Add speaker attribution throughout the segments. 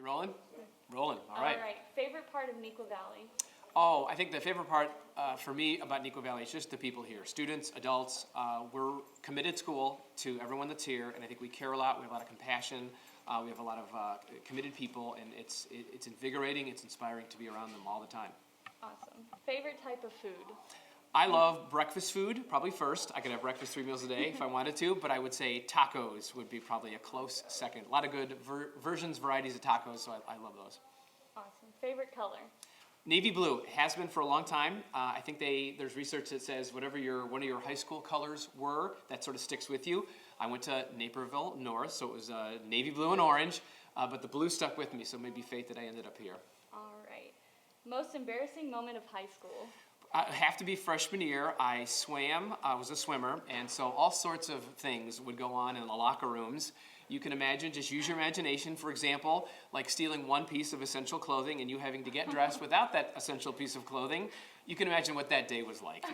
Speaker 1: rolling? Rolling, all right.
Speaker 2: All right. Favorite part of Neuqua Valley?
Speaker 1: Oh, I think the favorite part for me about Neuqua Valley is just the people here. Students, adults, we're committed school to everyone that's here, and I think we care a lot. We have a lot of compassion. We have a lot of committed people, and it's invigorating, it's inspiring to be around them all the time.
Speaker 2: Awesome. Favorite type of food?
Speaker 1: I love breakfast food, probably first. I could have breakfast 3 meals a day if I wanted to, but I would say tacos would be probably a close second. A lot of good varieties of tacos, so I love those.
Speaker 2: Awesome. Favorite color?
Speaker 1: Navy blue has been for a long time. I think there's research that says whatever one of your high school colors were, that sort of sticks with you. I went to Naperville North, so it was navy blue and orange, but the blue stuck with me, so maybe fate that I ended up here.
Speaker 2: All right. Most embarrassing moment of high school?
Speaker 1: Have to be freshman year. I swam, I was a swimmer, and so all sorts of things would go on in the locker rooms. You can imagine, just use your imagination, for example, like stealing one piece of essential clothing and you having to get dressed without that essential piece of clothing. You can imagine what that day was like.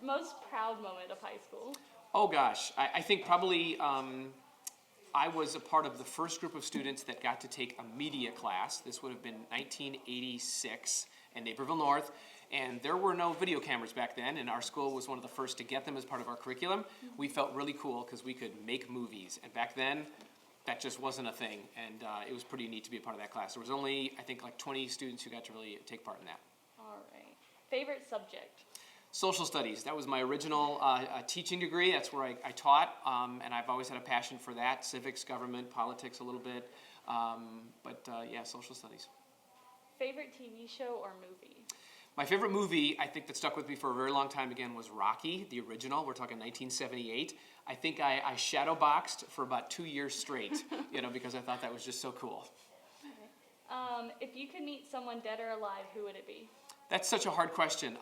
Speaker 2: Most proud moment of high school?
Speaker 1: Oh gosh, I think probably I was a part of the first group of students that got to take a media class. This would have been 1986 in Naperville North, and there were no video cameras back then, and our school was one of the first to get them as part of our curriculum. We felt really cool because we could make movies, and back then, that just wasn't a thing, and it was pretty neat to be a part of that class. There was only, I think, like 20 students who got to really take part in that.
Speaker 2: All right. Favorite subject?
Speaker 1: Social studies. That was my original teaching degree. That's where I taught, and I've always had a passion for that. Civics, government, politics a little bit, but yeah, social studies.
Speaker 2: Favorite TV show or movie?
Speaker 1: My favorite movie, I think, that stuck with me for a very long time, again, was Rocky, the original. We're talking 1978. I think I shadow boxed for about 2 years straight, because I thought that was just so cool.
Speaker 2: Okay. If you could meet someone dead or alive, who would it be?
Speaker 1: That's such a hard question.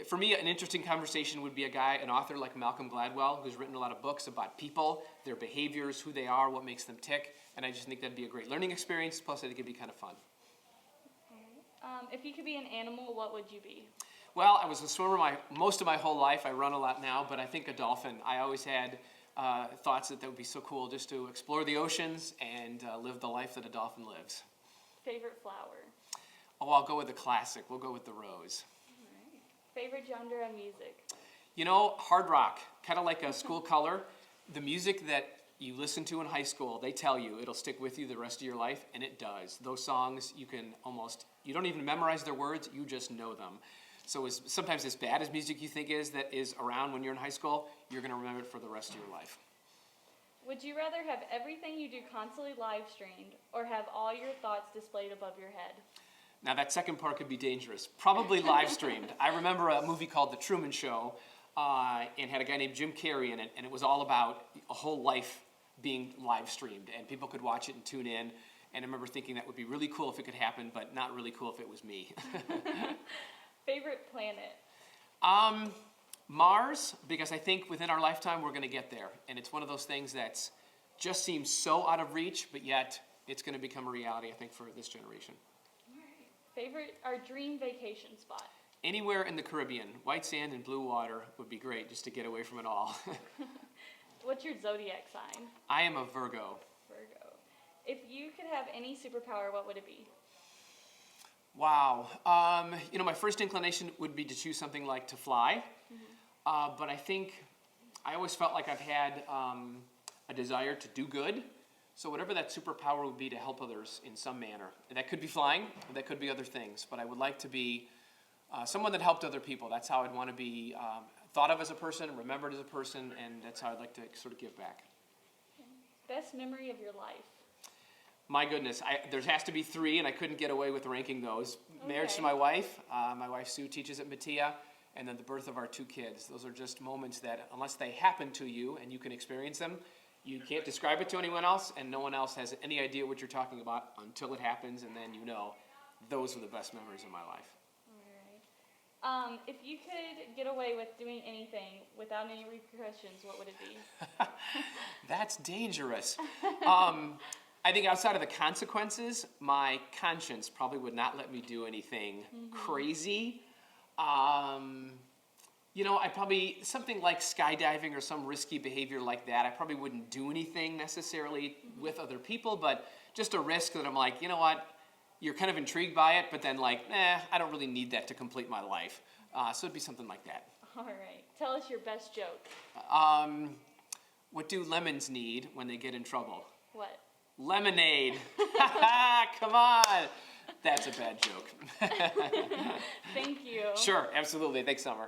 Speaker 1: For me, an interesting conversation would be an author like Malcolm Gladwell, who's written a lot of books about people, their behaviors, who they are, what makes them tick, and I just think that'd be a great learning experience, plus I think it'd be kind of fun.
Speaker 2: If you could be an animal, what would you be?
Speaker 1: Well, I was a swimmer most of my whole life. I run a lot now, but I think a dolphin. I always had thoughts that would be so cool just to explore the oceans and live the life that a dolphin lives.
Speaker 2: Favorite flower?
Speaker 1: Oh, I'll go with the classic. We'll go with the rose.
Speaker 2: All right. Favorite genre of music?
Speaker 1: Hard rock, kind of like a school color. The music that you listen to in high school, they tell you it'll stick with you the rest of your life, and it does. Those songs, you don't even memorize their words, you just know them. So sometimes as bad as music you think that is around when you're in high school, you're going to remember it for the rest of your life.
Speaker 2: Would you rather have everything you do constantly live streamed or have all your thoughts displayed above your head?
Speaker 1: Now that second part could be dangerous. Probably live streamed. I remember a movie called The Truman Show and had a guy named Jim Carrey in it, and it was all about a whole life being live streamed, and people could watch it and tune in. And I remember thinking that would be really cool if it could happen, but not really cool if it was me.
Speaker 2: Favorite planet?
Speaker 1: Mars, because I think within our lifetime we're going to get there. And it's one of those things that just seems so out of reach, but yet it's going to become a reality, I think, for this generation.
Speaker 2: All right. Favorite or dream vacation spot?
Speaker 1: Anywhere in the Caribbean. White sand and blue water would be great just to get away from it all.
Speaker 2: What's your zodiac sign?
Speaker 1: I am a Virgo.
Speaker 2: Virgo. If you could have any superpower, what would it be?
Speaker 1: Wow. My first inclination would be to choose something like to fly. Mm-hmm. But I think I always felt like I've had a desire to do good. So whatever that superpower would be to help others in some manner. And that could be flying, or that could be other things. But I would like to be someone that helped other people. That's how I'd want to be thought of as a person, remembered as a person, and that's how I'd like to sort of give back.
Speaker 2: Best memory of your life?
Speaker 1: My goodness, there has to be 3, and I couldn't get away with ranking those. Okay. Marriage to my wife Sue teaches at Mattia, and then the birth of our 2 kids. Those are just moments that, unless they happen to you and you can experience them, you can't describe it to anyone else, and no one else has any idea what you're talking about until it happens, and then those are the best memories of my life.
Speaker 2: If you could get away with doing anything without any repercussions, what would it be?
Speaker 1: That's dangerous. I think outside of the consequences, my conscience probably would not let me do anything crazy. You know, I probably, something like skydiving or some risky behavior like that, I probably wouldn't do anything necessarily with other people, but just a risk that I'm like, you know what, you're kind of intrigued by it, but then like, I don't really need that to complete my life. So it'd be something like that.
Speaker 2: All right. Tell us your best joke.
Speaker 1: What do lemons need when they get in trouble?
Speaker 2: What?
Speaker 1: Lemonade. Come on. That's a bad joke.
Speaker 2: Thank you.
Speaker 1: Sure, absolutely. Thanks, Summer.